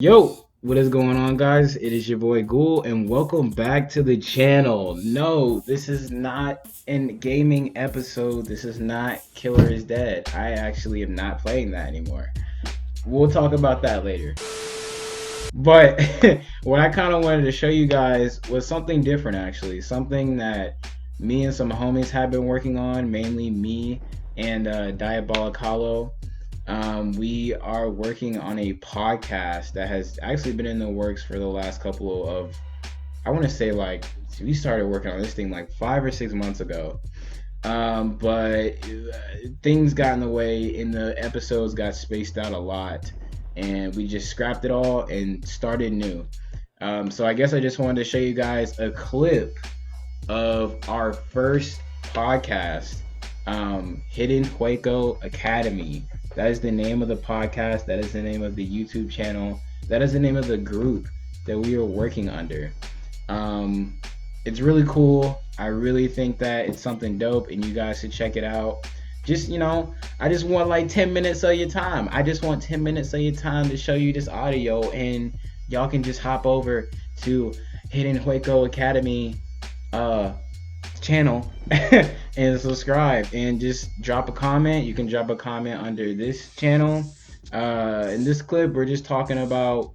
Yo, what is going on, guys? It is your boy Ghoul, and welcome back to the channel. No, this is not a gaming episode. This is not Killer is Dead. I actually am not playing that anymore. We'll talk about that later. But what I kind of wanted to show you guys was something different, actually. Something that me and some homies have been working on, mainly me and Diabolic Hollow. We are working on a podcast that has actually been in the works for the last couple of, I want to say, like, we started working on this thing like 5 or 6 months ago. But things got in the way, and the episodes got spaced out a lot, and we just scrapped it all and started new. So I guess I just wanted to show you guys a clip of our first podcast, Hidden Hueco Academy. That is the name of the podcast. That is the name of the YouTube channel. That is the name of the group that we are working under. It's really cool. I really think that it's something dope, and you guys should check it out. Just, I just want like 10 minutes of your time. I just want 10 minutes of your time to show you this audio, and y'all can just hop over to Hidden Hueco Academy channel and subscribe and just drop a comment. You can drop a comment under this channel. In this clip, we're just talking about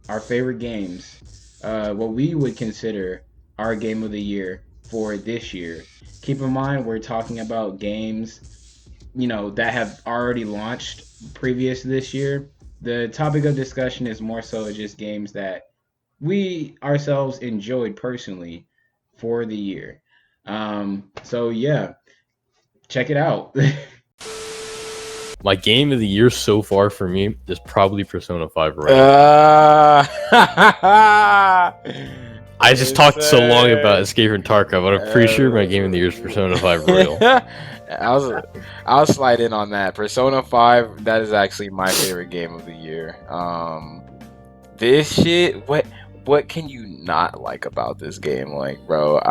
our favorite games, what we would consider our game of the year for this year. Keep in mind, we're talking about games, that have already launched previous this year. The topic of discussion is more so just games that we ourselves enjoyed personally for the year. So yeah, check it out. My game of the year so far for me is probably Persona 5 Royal. I just talked so long about Escape from Tarkov, but I'm pretty sure my game of the year is Persona 5 Royal. I'll slide in on that. Persona 5, that is actually my favorite game of the year. This shit, what can you not like about this game? Like, bro,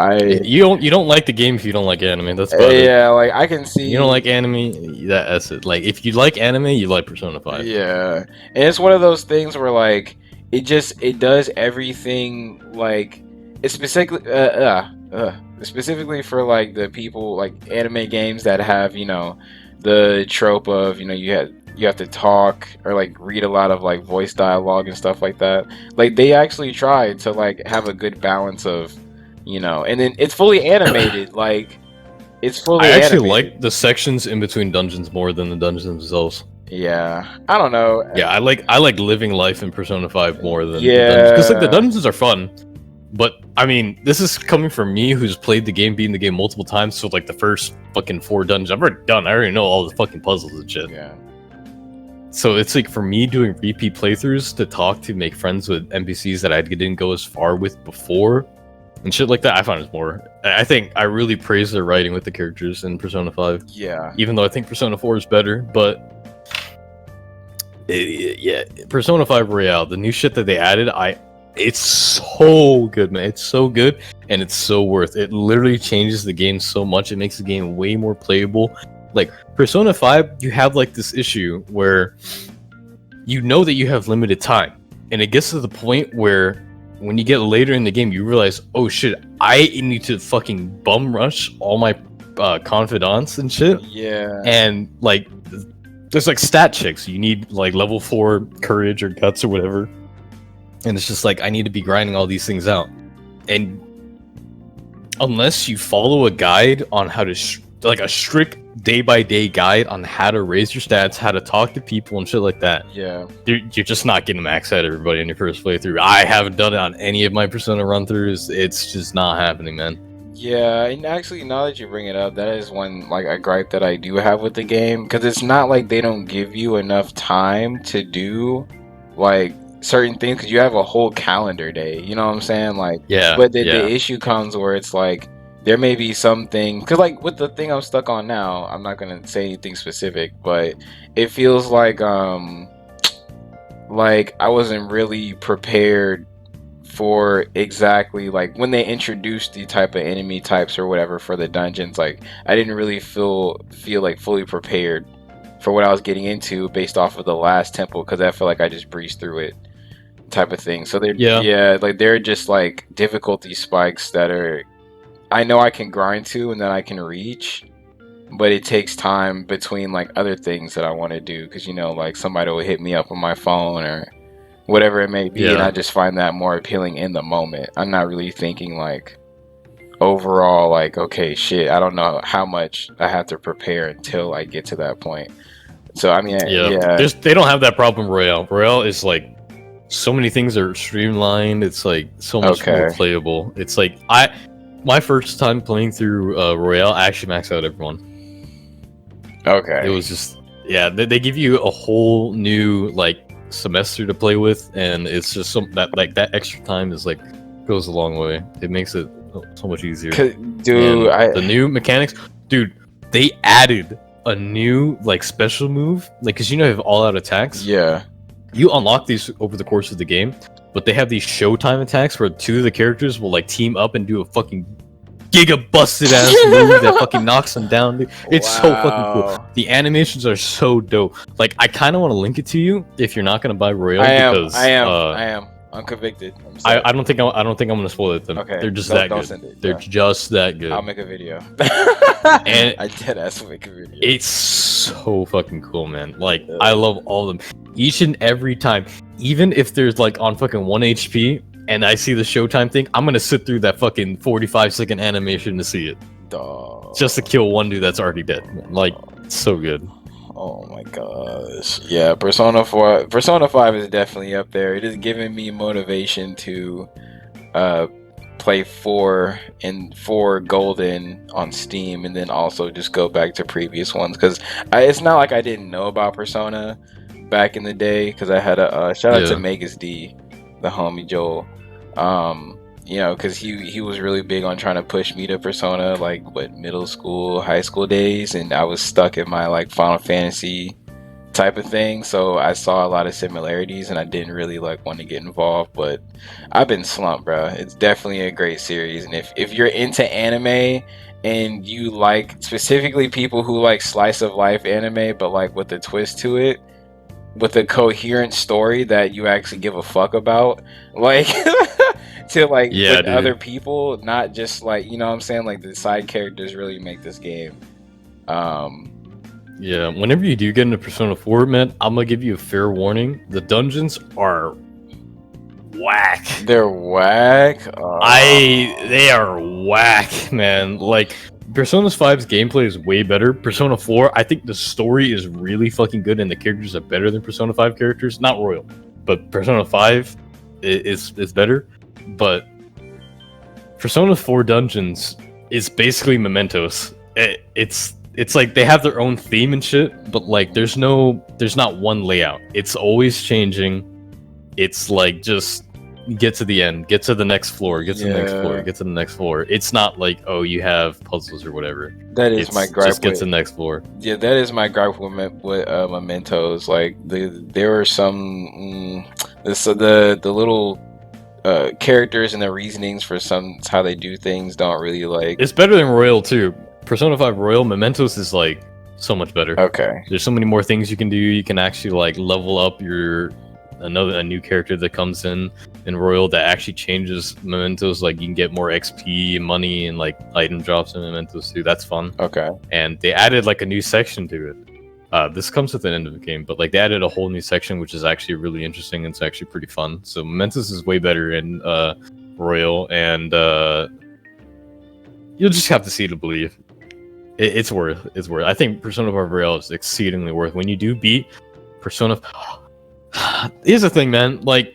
you don't like the game if you don't like anime. That's about it. Yeah, like I can see you don't like anime. That's it. Like, if you like anime, you like Persona 5. Yeah, and it's one of those things where like it does everything, like it's specifically for like the people like anime games that have the trope of you have to talk or like read a lot of like voice dialogue and stuff like that. Like they actually try to like have a good balance of and then it's fully animated. Like it's fully I actually animated. like the sections in between dungeons more than the dungeons themselves. Yeah, I don't know. Yeah, I like living life in Persona 5 more than the Yeah. dungeons, because like the dungeons are fun, but I mean, this is coming from me who's played the game, beaten the game multiple times. So like the first fucking 4 dungeons I've already done, I already know all the fucking puzzles and shit. Yeah. So it's like for me doing repeat playthroughs to talk to make friends with NPCs that I didn't go as far with before and shit like that, I find it's more. I think I really praise their writing with the characters in Persona 5. Yeah. Even though I think Persona 4 is better, but yeah, Persona 5 Royale, the new shit that they added, it's so good, man. It's so good, and it's so worth it. It literally changes the game so much. It makes the game way more playable. Like Persona 5, you have like this issue where you know that you have limited time, and it gets to the point where when you get later in the game, you realize, oh shit, I need to fucking bum rush all my confidants and shit. Yeah. And like there's like stat checks. You need like level 4 courage or guts or whatever. And it's just like, I need to be grinding all these things out. And unless you follow a guide on how to, like a strict day-by-day guide on how to raise your stats, how to talk to people and shit like that. Yeah. You're just not getting max out everybody in your first playthrough. I haven't done it on any of my Persona run-throughs. It's just not happening, man. Yeah, and actually, now that you bring it up, that is one like a gripe that I do have with the game, because it's not like they don't give you enough time to do like certain things, because you have a whole calendar day. You know what I'm saying? Like, yeah. But the issue comes where it's like there may be something, because like with the thing I'm stuck on now, I'm not gonna say anything specific, but it feels like I wasn't really prepared for exactly like when they introduced the type of enemy types or whatever for the dungeons. Like I didn't really feel like fully prepared for what I was getting into based off of the last temple, because I feel like I just breezed through it. type of thing. So Yeah. like they're just like difficulty spikes that are I know I can grind to and that I can reach, but it takes time between like other things that I want to do because like somebody will hit me up on my phone or whatever it may be, and I Yeah. just find that more appealing in the moment. I'm not really thinking like overall like okay shit, I don't know how much I have to prepare until I get to that point. So I mean Yeah. yeah. They don't have that problem in Royale. Royale is like so many things are streamlined. It's like so much more Okay. playable. It's like my first time playing through Royale, I actually maxed out everyone. It Okay. was just they give you a whole new like semester to play with, and it's just that extra time is like goes a long way. It makes it so much easier. Dude, And the new mechanics, dude, they added a new like special move, like because you have all out attacks. yeah. You unlock these over the course of the game, but they have these showtime attacks where two of the characters will like team up and do a fucking giga busted ass move that fucking knocks them down, dude. It's so fucking cool. Wow. The animations are so dope. Like I kind of want to link it to you if you're not gonna buy Royal because I am. I'm convicted. I'm sorry. I don't think I'm gonna spoil it then. Okay. They're just Don't that good. send it. They're Yeah. just that good. I'll make a video. And I dead ass will make a video. it's so fucking cool, man. Like I love all of them. Each and every time. Even if there's like on fucking 1 HP and I see the showtime thing, I'm gonna sit through that fucking 45-second animation to see it. Dog. Just to kill one dude that's already dead. Man. Like, it's so good. Oh my gosh. Yeah, Persona 5 is definitely up there. It is giving me motivation to play 4 and 4 Golden on Steam and then also just go back to previous ones because it's not like I didn't know about Persona back in the day because I had a shout out to Megas D, the homie Joel. Because he was really big on trying to push me to Persona, like middle school, high school days, and I was stuck in my like Final Fantasy type of thing. So I saw a lot of similarities, and I didn't really like want to get involved. But I've been slumped, bro. It's definitely a great series, and if you're into anime and you like specifically people who like slice of life anime, but like with a twist to it, with a coherent story that you actually give a fuck about, like. To like with other people, not just like what I'm saying, like the side characters really make this game. Yeah, whenever you do get into Persona 4, man, I'm gonna give you a fair warning. The dungeons are whack. They're whack. They are whack, man. Like Persona 5's gameplay is way better. Persona 4, I think the story is really fucking good and the characters are better than Persona 5 characters. Not Royal, but Persona 5 is better. But Persona 4 dungeons is basically Mementos. It's like they have their own theme and shit, but like there's not one layout. It's always changing. It's like just get to the end, get to the next floor, get to the next floor, get to the next floor. It's not like you have puzzles or whatever. That is my gripe. Just get to the next floor. Yeah, that is my gripe with Mementos. Like there are some the little characters and the reasonings for how they do things don't really like. It's better than Royal too. Persona 5 Royal, Mementos is like so much better. Okay. There's so many more things you can do. You can actually like level up a new character that comes in Royal that actually changes Mementos. Like you can get more XP and money and like item drops in Mementos too. That's fun. Okay. And they added like a new section to it. This comes at the end of the game, but like they added a whole new section, which is actually really interesting and it's actually pretty fun. So Mementos is way better in Royal, and you'll just have to see to believe. It's worth. It's worth. I think Persona 5 Royal is exceedingly worth. When you do beat Persona, here's the thing, man. Like,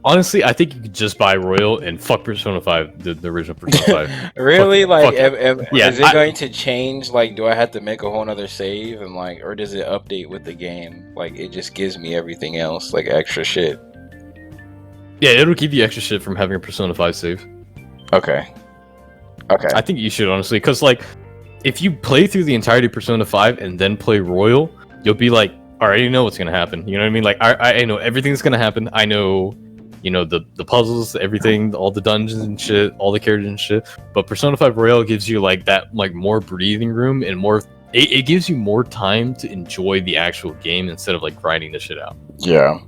honestly, I think you could just buy Royal and fuck Persona 5, the original Persona 5. Really? Like, yeah, is it going to change? Like, do I have to make a whole nother save and like, or does it update with the game? Like, it just gives me everything else, like extra shit. Yeah, it'll give you extra shit from having a Persona 5 save. Okay. Okay. I think you should, honestly, because like, if you play through the entirety of Persona 5 and then play Royal, you'll be like, I already know what's gonna happen. You know what I mean? Like, I know everything's gonna happen. I know, the puzzles, everything, all the dungeons and shit, all the characters and shit. But Persona 5 Royal gives you like that, like more breathing room and more. It gives you more time to enjoy the actual game instead of like grinding the shit out. Yeah.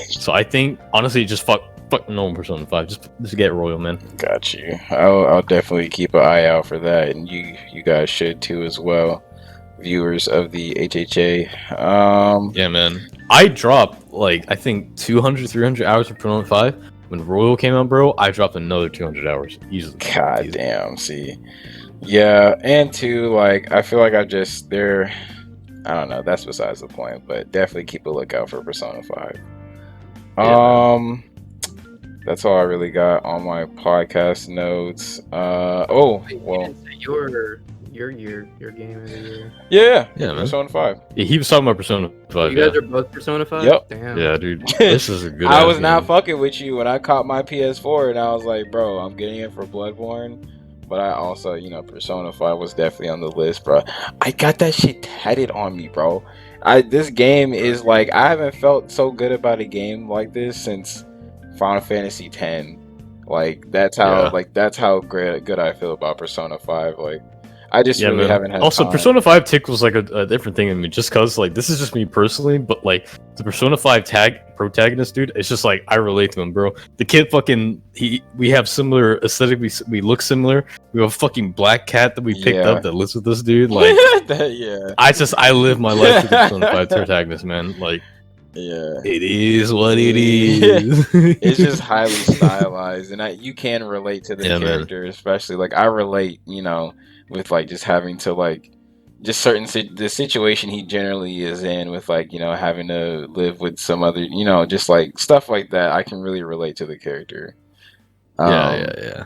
So I think honestly, just fuck no Persona 5. Just get Royal, man. Got you. I'll definitely keep an eye out for that, and you guys should too as well, viewers of the HHA. Yeah, man. I dropped like I think 200, 300 hours of Persona 5. When Royal came out, bro, I dropped another 200 hours easily. God damn. See, yeah, and two, like I feel like I don't know. That's besides the point, but definitely keep a lookout for Persona 5. Yeah, That's all I really got on my podcast notes. Oh, Wait, you well, didn't say your game of the year. yeah, Yeah, man. Persona 5. Yeah, he was talking about Persona 5. You guys are both Persona 5? Yep. Damn. Yeah, dude. This is a good. I was not game. fucking with you when I caught my PS4, and I was like, bro, I'm getting it for Bloodborne. But I also, Persona 5 was definitely on the list, bro. I got that shit tatted on me, bro. This game is like, I haven't felt so good about a game like this since Final Fantasy X. Like that's how good I feel about Persona 5. Like I just Yeah, really man. haven't had Also, time. Persona 5 tickles like a different thing in me, just cause like this is just me personally, but like the Persona 5 protagonist, dude, it's just like I relate to him, bro. The kid we have similar aesthetic, we look similar. We have a fucking black cat that we picked Yeah. up that lives with us, dude. Like Yeah. I live my life with the Persona 5 protagonist, man. Like Yeah. it is what it is. It's just highly stylized, and you can relate to the Yeah, man. character, especially like I relate, with like just having to like just the situation he generally is in with like having to live with some other just like stuff like that. I can really relate to the character. Yeah.